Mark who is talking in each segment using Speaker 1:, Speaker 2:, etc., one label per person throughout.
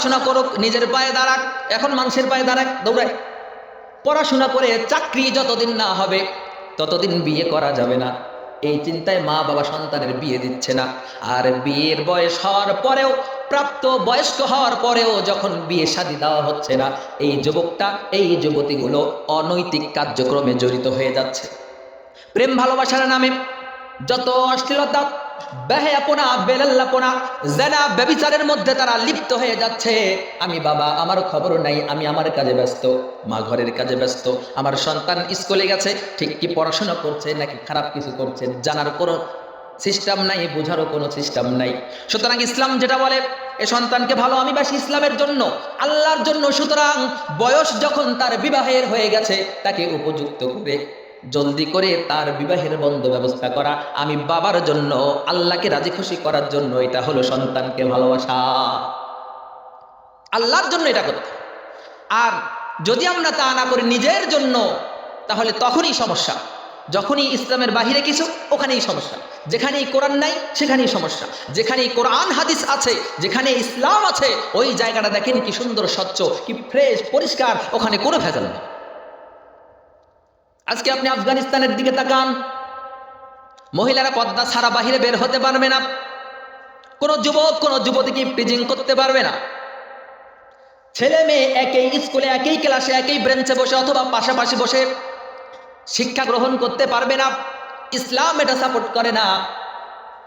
Speaker 1: পড়াশোনা করুক, নিজের পায়ে দাঁড়াক, এখন মানুষের পায়ে দাঁড়াক, দৌড়ায়। পড়াশোনা করে চাকরি যতদিন না হবে ততদিন বিয়ে করা যাবে না, এই চিন্তায় মা বাবা সন্তানের বিয়ে দিচ্ছে না। আর বিয়ের বয়স হওয়ার পরেও, প্রাপ্ত বয়স্ক হওয়ার পরেও যখন বিয়ে শাদী দেওয়া হচ্ছে না, এই যুবকটা, এই যুবতীগুলো অনৈতিক কার্যক্রমে জড়িত হয়ে যাচ্ছে। প্রেম ভালোবাসার নামে যত অশ্লীলতা, বেহায়াপনা, বেলাল্লাপনা, জেনা, ব্যভিচারের মধ্যে তারা লিপ্ত হয়ে যাচ্ছে। আমি বাবা, আমার খবর নাই, আমি আমার কাজে ব্যস্ত, মা ঘরের কাজে ব্যস্ত, আমার সন্তান স্কুলে গেছে, ঠিক কি পড়াশোনা করছে নাকি খারাপ কিছু করছে জানার কোনো সিস্টেম নাই, বোঝারও কোনো সিস্টেম নাই। সুতরাং ইসলাম যেটা বলে, এ সন্তানকে ভালো আমি বাসি ইসলামের জন্য, আল্লাহর জন্য। সুতরাং বয়স যখন তার বিবাহের হয়ে গেছে, তাকে উপযুক্ত করে জলদি করে তার বিবাহের বন্ধ ব্যবস্থা করা, আমি বাবার জন্য, আল্লাহকে রাজি খুশি করার জন্য। এটা হলো সন্তানকে ভালোবাসা, আল্লাহর জন্য এটা করতে। আর যদি আমরা তা না করি নিজের জন্য, তাহলে তখনই সমস্যা। যখনই ইসলামের বাহিরে কিছু, ওখানেই সমস্যা। যেখানেই কোরআন নাই সেখানেই সমস্যা। যেখানেই কোরআন হাদিস আছে, যেখানে ইসলাম আছে, ওই জায়গাটা দেখেন কি সুন্দর, স্বচ্ছ, কি ফ্রেশ, পরিষ্কার, ওখানে কোনো ভেজাল নেই। আজকে আপনি আফগানিস্তানের দিকে তাকান, মহিলারা পর্দা ছাড়া বাহিরে বের হতে পারবে না, কোনো যুবক কোনো যুবতীকে প্রিজিং করতে পারবে না, ছেলে মেয়ে একই স্কুলে, একই ক্লাসে, একই বেঞ্চে বসে অথবা পাশাপাশি বসে শিক্ষা গ্রহণ করতে পারবে না। ইসলাম এটা সাপোর্ট করে না।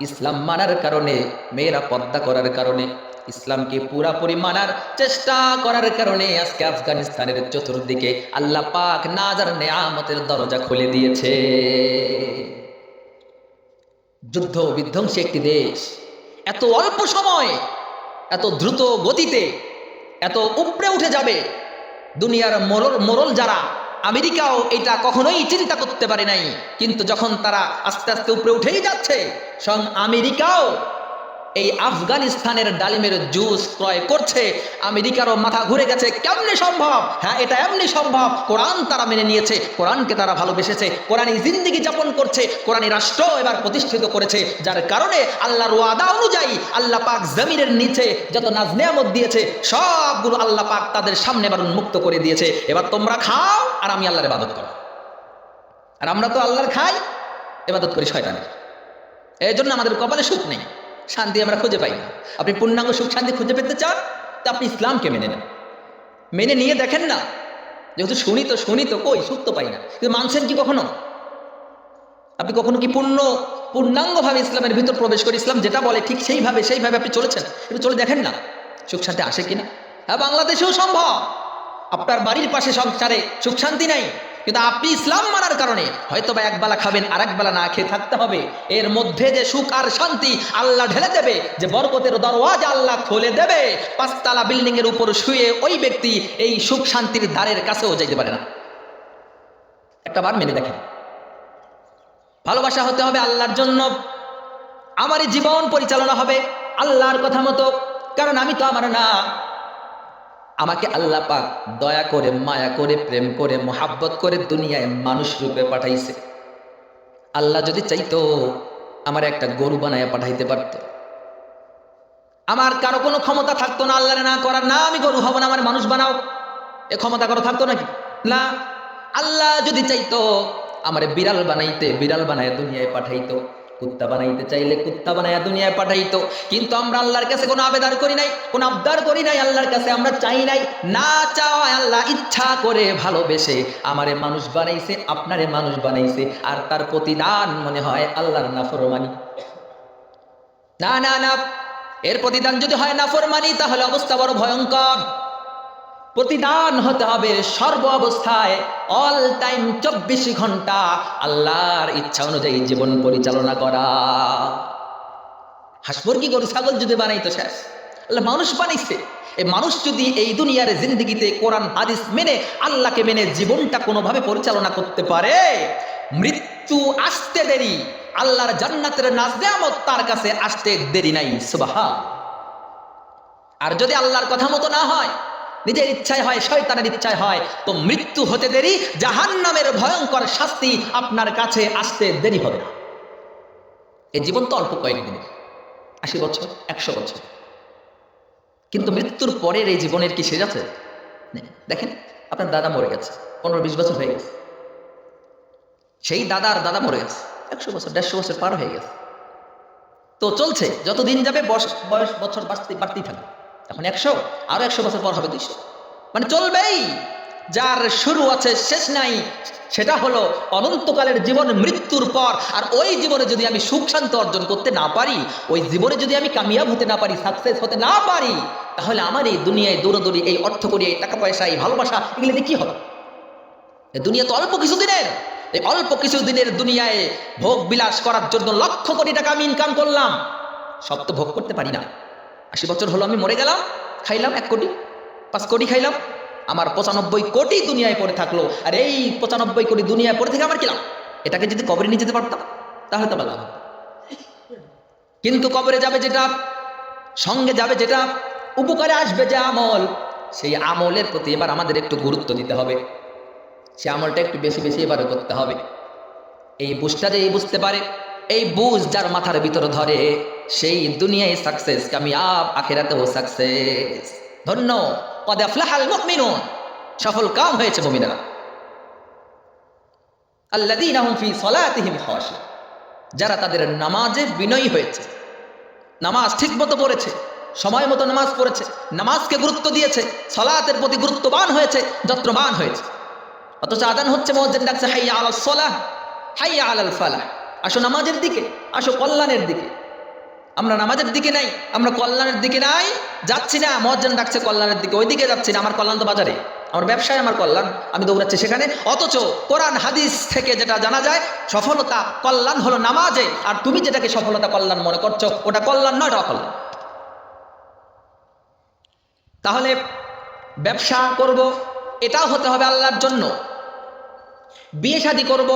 Speaker 1: ইসলাম মানার কারণে, মেয়েরা পর্দা করার কারণে, ইসলামকে পুরাপুরি মানার চেষ্টা করার কারণে আজকে আফগানিস্তানের চতুর্দিকে আল্লাহ পাক নাজার নেয়ামতের দরজা খুলে দিয়েছে। যুদ্ধ বিধ্বংসী একটি দেশ, এত অল্প সময়, এত দ্রুত গতিতে, এত উপরে উঠে যাবে, দুনিয়ার মোরল যারা, আমেরিকাও এটা কখনোই চিন্তা করতে পারে নাই। কিন্তু যখন তারা আস্তে আস্তে উপরে উঠেই যাচ্ছে, স্বয়ং আমেরিকাও এই আফগানিস্তানের ডালিমের জুস ক্রয় করছে। আমেরিকারও মাথা ঘুরে গেছে, কেমনে সম্ভব? হ্যাঁ, এটা এমনি সম্ভব। কোরআন তারা মেনে নিয়েছে, কোরআনকে তারা ভালোবেসেছে, কোরআনী জিন্দেগি যাপন করছে, কোরআনী রাষ্ট্র এবার প্রতিষ্ঠিত করেছে, যার কারণে আল্লাহর ওয়াদা অনুযায়ী আল্লাহ পাক জমিনের নিচে যত নাজ নেয়ামত দিয়েছে সবগুলো আল্লাহ পাক তাদের সামনে এবার উন্মুক্ত করে দিয়েছে। এবার তোমরা খাও আর আমি আল্লাহর ইবাদত করো। আর আমরা তো আল্লাহর খাই, ইবাদত করি শয়তানের। এই জন্য আমাদের কপালে সুখ নেই, শান্তি আমরা খুঁজে পাই না। আপনি পূর্ণাঙ্গ সুখ শান্তি খুঁজে পেতে চান, তা আপনি ইসলামকে মেনে নেন, মেনে নিয়ে দেখেন না। যেহেতু শুনি তো কই, সুখ তো পাই না। কিন্তু মানছেন কি কখনো? আপনি কখনো কি পূর্ণাঙ্গভাবে ইসলামের ভিতর প্রবেশ করে ইসলাম যেটা বলে ঠিক সেইভাবে আপনি চলেছেন? একটু চলে দেখেন না, সুখ শান্তি আসে কিনা। হ্যাঁ, বাংলাদেশেও সম্ভব। আপনার বাড়ির পাশে সংসারে সুখ শান্তি নাই, কিন্তু আপনি ইসলাম মানার কারণে হয়তো বা একবেলা খাবেন, আর একবেলা না খেয়ে থাকতে হবে। এর মধ্যে যে সুখ আর শান্তি আল্লাহ ঢেলে দেবে, যে বরকতের দরওয়াজা আল্লাহ খুলে দেবে, 5 তলা বিল্ডিং এর উপর শুয়ে ওই ব্যক্তি এই সুখ শান্তির দ্বারের কাছেও যাইতে পারে না। একটা বার মেনে দেখেন। ভালোবাসা হতে হবে আল্লাহর জন্য। আমার জীবন পরিচালনা হবে আল্লাহর কথা মতো, কারণ আমি তো আমার না, আমাকে আল্লাহ পাক দয়া করে, মায়া করে, প্রেম করে, মোহাব্বত করে দুনিয়ায় মানুষ রূপে পাঠাইছে। আল্লাহ যদি চাইতো আমার একটা গরু বানায় পাঠাইতে পারত। আমার কারো কোনো ক্ষমতা থাকতো না আল্লাহরে না করার, না আমি গরু হব না, আমার মানুষ বানাও, এ ক্ষমতা কারো থাকতো নাকি? না। আল্লাহ যদি চাইতো আমার বিড়াল বানাইতে, বিড়াল বানায় দুনিয়ায় পাঠাইতো, কুত্তা বানাইতে চাইলে কুত্তা বানায় দুনিয়ায় পাঠাইতো। কিন্তু আমরা আল্লাহর কাছে কোনো আবেদন করি নাই, কোনো আবদার করি নাই, আল্লাহর কাছে আমরা চাই নাই। না চাওয়ায় আল্লাহ ইচ্ছা করে ভালোবেসে আমারে মানুষ বানাইছে, আপনারে মানুষ বানাইছে। আর তার প্রতিদান মনে হয় আল্লাহর নাফরমানি। না না না, এর প্রতিদান যদি হয় নাফরমানি, তাহলে অবস্থা বড় ভয়ঙ্কর। প্রতিদান হতে হবে সর্ব অবস্থায়, অল টাইম, 24 ঘন্টা আল্লাহর ইচ্ছা অনুযায়ী জীবন পরিচালনা করা। হাঁস মুরগি গরু ছাগল যদি বানাইতো শেষ। আল্লাহ মানুষ বানাইছে। এই মানুষ যদি এই দুনিয়ার জিন্দেগিতে কোরআন হাদিস মেনে, আল্লাহকে মেনে জীবনটা কোনোভাবে পরিচালনা করতে পারে, মৃত্যু আসতে দেরি, আল্লাহর জান্নাতের নাজ নেয়ামত তার কাছে আসতে দেরি নাই। সুবহান। আর যদি আল্লাহর কথা মতো না হয়, নিজের ইচ্ছায় হয়, শয়তানের ইচ্ছায় হয়, তো মৃত্যু হতে দেরি, জাহান্নামের ভয়ঙ্কর শাস্তি আপনার কাছে আসতে দেরি হবে না। এই জীবন তো অল্প কয়েকদিন, 80 বছর, 100 বছর, কিন্তু মৃত্যুর পরের এই জীবনের কি শেষ আছে? নেই। দেখেন, আপনার দাদা মরে গেছে, 15-20 বছর হয়ে গেছে, সেই দাদার দাদা মরে গেছে, 100 বছর 150 বছর পার হয়ে গেছে, তো চলছে, যতদিন যাবে বয়স বছর বাড়তেই থাকবে। এখন 100, আরো 100 বছর পর হবে 200, মানে চলবেই। যার শুরু আছে শেষ নাই, সেটা হলো অনন্তকালের জীবন মৃত্যুর পর। আর ওই জীবনে যদি আমি সুখ শান্তি অর্জন করতে না পারি, ওই জীবনে যদি আমি কামিয়াব হতে না পারি, সাকসেস হতে না পারি, তাহলে আমার এই দুনিয়ায় দৌড়াদৌড়ি, এই অর্থ করি, এই টাকা পয়সা, এই ভালোবাসা, এগুলো কি হবে? দুনিয়া তো অল্প কিছুদিনের। এই অল্প কিছুদিনের দুনিয়ায় ভোগ বিলাস করার জন্য লক্ষ কোটি টাকা আমি ইনকাম করলাম, সব তো ভোগ করতে পারি না। 80 বছর হলো আমি মরে গেলাম, খাইলাম 1 কোটি, 5 কোটি খাইলাম, আমার 95 কোটি দুনিয়ায় পড়ে থাকলো। আর এই 95 কোটি দুনিয়ায় পড়ে থেকে আমার কি লাভ? এটাকে যদি কবরে নিয়ে যেতে পারতাম তাহলে তো ভালো হতো। কিন্তু কবরে যাবে যেটা, সঙ্গে যাবে যেটা, উপকারে আসবে যে আমল, সেই আমলের প্রতি এবার আমাদের একটু গুরুত্ব দিতে হবে। সে আমলটা একটু বেশি বেশি এবারে করতে হবে। এই বুঝটা যে বুঝতে পারে, এই বুঝ যার মাথার ভিতরে ধরে, সেই দুনিয়ায় সাকসেস, কামিয়াব, আখিরাতেও সাকসেস। ধন্য, কদ আফলাহাল মুমিনুন, সফল কাম হয়েছে মুমিনেরা। আল্লাযীনা হুম ফি সলাতিহিম খাশিউন, যারা তাদের নামাজে বিনয়ী হয়েছে, নামাজ ঠিকমতো পড়েছে, সময় মতো নামাজ পড়েছে, নামাজকে গুরুত্ব দিয়েছে, সালাতের প্রতি গুরুত্ববান হয়েছে, যত্নবান হয়েছে। অথচ আযান হচ্ছে, মুয়াজ্জিন ডাকছে হাইয়া আলাস সালাহ, হাইয়া আলাল ফালাহ, আসো নামাজের দিকে, আসো কল্যাণের দিকে। আমরা নামাজের দিকে নাই, আমরা কল্যাণের দিকে নাই, যাচ্ছি না। মুয়াজ্জিন ডাকছে কল্যাণের দিকে, ওই দিকে যাচ্ছি না। আমার কল্যাণ তো বাজারে, আমার ব্যবসায় আমার কল্যাণ, আমি দৌড়াচ্ছি সেখানে। অথচ কোরআন হাদিস থেকে যেটা জানা যায়, সফলতা কল্যাণ হলো নামাজে, আর তুমি যেটাকে সফলতা কল্যাণ মনে করছো, ওটা কল্যাণ নয়, ওটা অকল্যাণ। তাহলে ব্যবসা করব, এটাও হতে হবে আল্লাহর জন্য। বিয়ে শাদী করব,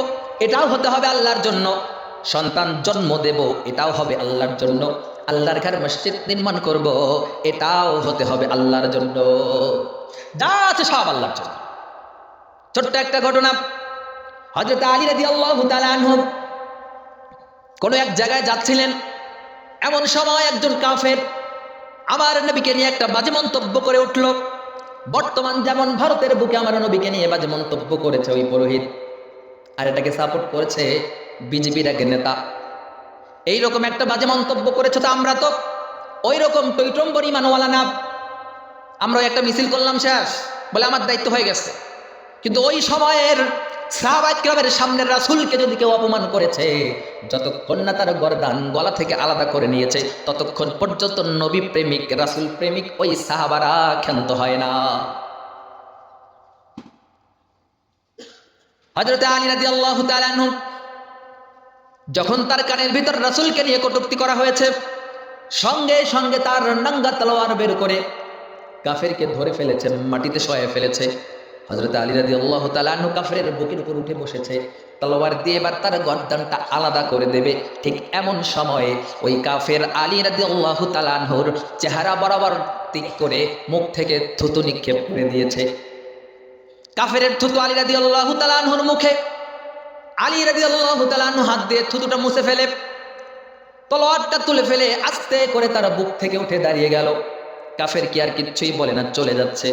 Speaker 1: এটাও হতে হবে আল্লাহর জন্য। সন্তান জন্ম দেব, এটাও হবে আল্লাহর জন্য। আল্লাহর ঘর মসজিদ নির্মাণ করব, এটাও হতে হবে আল্লাহর জন্য। যা আছে সব আল্লাহর জন্য। ছোট্ট একটা ঘটনা, হযরত আলী রাদিয়াল্লাহু তাআলা আনহু কোন এক জায়গায় যাচ্ছিলেন, এমন সময় একজন কাফের আমার নবীকে নিয়ে একটা বাজে মন্তব্য করে উঠল। বর্তমান যেমন ভারতের বুকে আমার নবীকে নিয়ে বাজে মন্তব্য করেছে ওই পুরোহিত, আর এটাকে সাপোর্ট করেছে বিজেপির এক নেতা। এইরকম একটা বাজে মন্তব্য করেছে, তো আমরা তো ওই রকম টৈটম্বর ইমানওয়ালা না। আমরা একটা মিছিল করলাম, শেষ, বলে আমার দায়িত্ব হয়ে গেছে। কিন্তু ওই সময়ের সাহাবায়ে কেরামের সামনের রাসূলকে যদি কেউ অপমান করেছে, যতক্ষণ না তার গর্দান গলা থেকে আলাদা করে নিয়েছে, ততক্ষণ পর্যন্ত নবী প্রেমিক, রাসূল প্রেমিক ওই সাহাবারা ক্ষান্ত হয় না। হযরত আলী রাদিয়াল্লাহু তাআলা আনহু যখন তার কানের ভিতর রাসূলকে নিয়ে কটূক্তি করা হয়েছে, সঙ্গে সঙ্গে তার নাঙ্গা তলোয়ার বের করে কাফেরকে ধরে ফেলেছে, মাটিতে শোয়ে ফেলেছে। হযরত আলী রাদিয়াল্লাহু তাআলা আনহু কাফেরের বুকের উপর উঠে বসেছে, তলোয়ার দিয়ে এবার তার গর্দানটা আলাদা করে দেবে। ঠিক এমন সময়ে ওই কাফের আলী রাদিয়াল্লাহু তাআলা আনহুর চেহারা বরাবর দিক করে মুখ থেকে থুতু নিক্ষেপ করে দিয়েছে। কাফেরের থুতু আলী রাদিয়াল্লাহু তাআলা আনহুর মুখে। আলী রাদিয়াল্লাহু তাআলা আনহু হাত দিয়ে থুতুটা মুছে ফেলে, তলোয়ারটা তুলে ফেলে আস্তে করে তার বুক থেকে উঠে দাঁড়িয়ে গেল। কাফের কি আর কিচ্ছুই বলে না, চলে যাচ্ছে।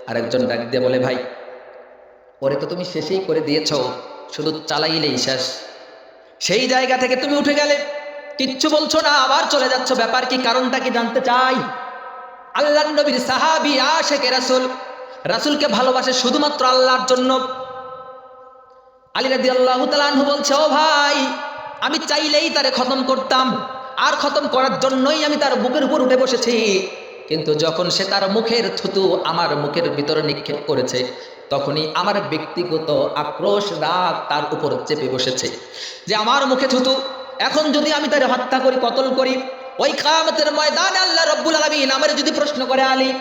Speaker 1: আরেকজন ডাক দিয়ে বলে, ভাই, ওরে তো তুমি শেষই করে দিয়েছ, শুধু চালাইলেই শেষ। সেই জায়গা থেকে তুমি উঠে গেলে, কিচ্ছু বলছো না, আবার চলে যাচ্ছ, ব্যাপার কি, কারণটা কি জানতে চাই। আল্লাহর নবীর সাহাবী, আশিকে রাসূল, রাসূলকে ভালোবাসে শুধুমাত্র আল্লাহর জন্য। আলী রাদিয়াল্লাহু তাআলা আনহু বলছে, ও ভাই, আমি চাইলেই তারে খতম করতাম, আর খতম করার জন্যই আমি তার বুকের উপর উঠে বসেছি। কিন্তু যখন সে তার মুখের থুতু আমার মুখের ভিতরে নিক্ষেপ করেছে, তখনই আমার ব্যক্তিগত আক্রোশ, রাগ তার উপর চেপে বসেছে যে আমার মুখে থুতু, এখন যদি আমি তারে হত্যা করি, কতল করি, ওই কিয়ামতের ময়দানে আল্লাহ রাব্বুল আলামিন আমারে যদি প্রশ্ন করে, আলী,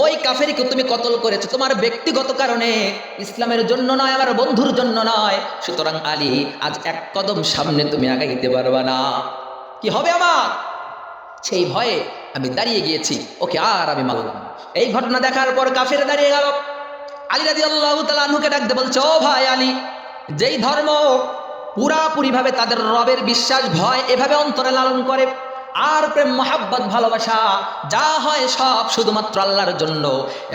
Speaker 1: ওই কাফেরকে তুমি কতল করেছো তোমার ব্যক্তিগত কারণে, ইসলামের জন্য নয়, আমার বন্ধুর জন্য নয়, সুতরাং আলী, আজ এক কদম সামনে তুমি আগাইতে পারবা না। কি হবে আমার? সেই ভয়ে আমি দাঁড়িয়ে গিয়েছি, ওকে আর আমি মারলাম। এই ঘটনা দেখার পর কাফের দাঁড়িয়ে গেল। আলী রাদিয়াল্লাহু তাআলা আনহুকে ডাকতে বলছে, ও ভাই আলী, যেই ধর্ম পুরাপুরি ভাবে তাদের রবের বিশ্বাস, ভয় এভাবে অন্তরে লালন করে, আর প্রেম মহাব্বত ভালোবাসা যা হয় সব শুধুমাত্র আল্লাহর জন্য।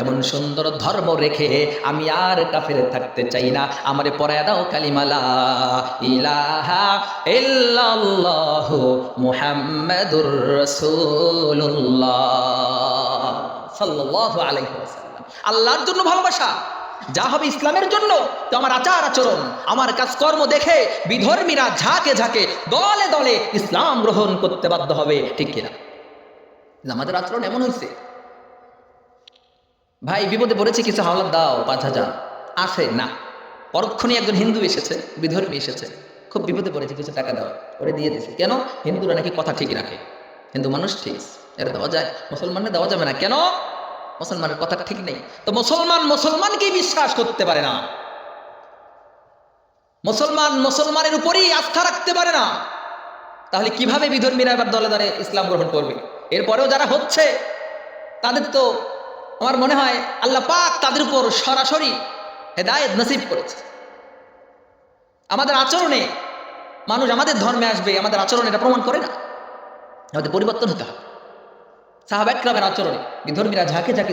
Speaker 1: এমন সুন্দর ধর্ম রেখে আমি আর কাফের থাকতে চাই না। আমারে পড়ায় দাও কালিমা লা ইলাহা ইল্লাল্লাহু মুহাম্মাদুর রাসূলুল্লাহ সাল্লাল্লাহু আলাইহি ওয়াসাল্লাম। আল্লাহর জন্য ভালোবাসা যা হবে ইসলামের জন্য। তো আমার আচার আচরণ, আমার কাজকর্ম দেখে বিধর্মীরা ঝাঁকে ঝাঁকে দলে দলে ইসলাম গ্রহণ করতে বাধ্য হবে, ঠিক কিনা? আমাদের আচরণ এমন হয়েছে, ভাই বিপদে পড়েছে, কিছু হাওলাত দাও 5,000 আসে না। পরক্ষণে একজন হিন্দু এসেছে, বিধর্মী এসেছে, খুব বিপদে পড়েছে, কিছু টাকা দাও, করে দিয়ে দিয়েছে। কেন? হিন্দুরা নাকি কথা ঠিক রাখে, হিন্দু মানুষ ঠিক, এটা দেওয়া যায়, মুসলমানরা দেওয়া যাবে না। কেন? মুসলমানের কথা ঠিক নেই। তো মুসলমানকেই বিশ্বাস করতে পারে না, মুসলমানের উপরেই আস্থা রাখতে পারে না, তাহলে কিভাবে বিধর্মীরা এবার দলে দলে ইসলাম গ্রহণ করবে? এরপরেও যারা হচ্ছে তাদের তো আমার মনে হয় আল্লাহ পাক তাদের উপর সরাসরি হেদায়েত নসিব করেছে। আমাদের আচরণে মানুষ আমাদের ধর্মে আসবে, আমাদের আচরণ এটা প্রমাণ করে না। আমাদের পরিবর্তন হতে হবে। সাহাবা ইকরামের আচরণে বিধর্মীরা ঝাঁকে ঝাঁকে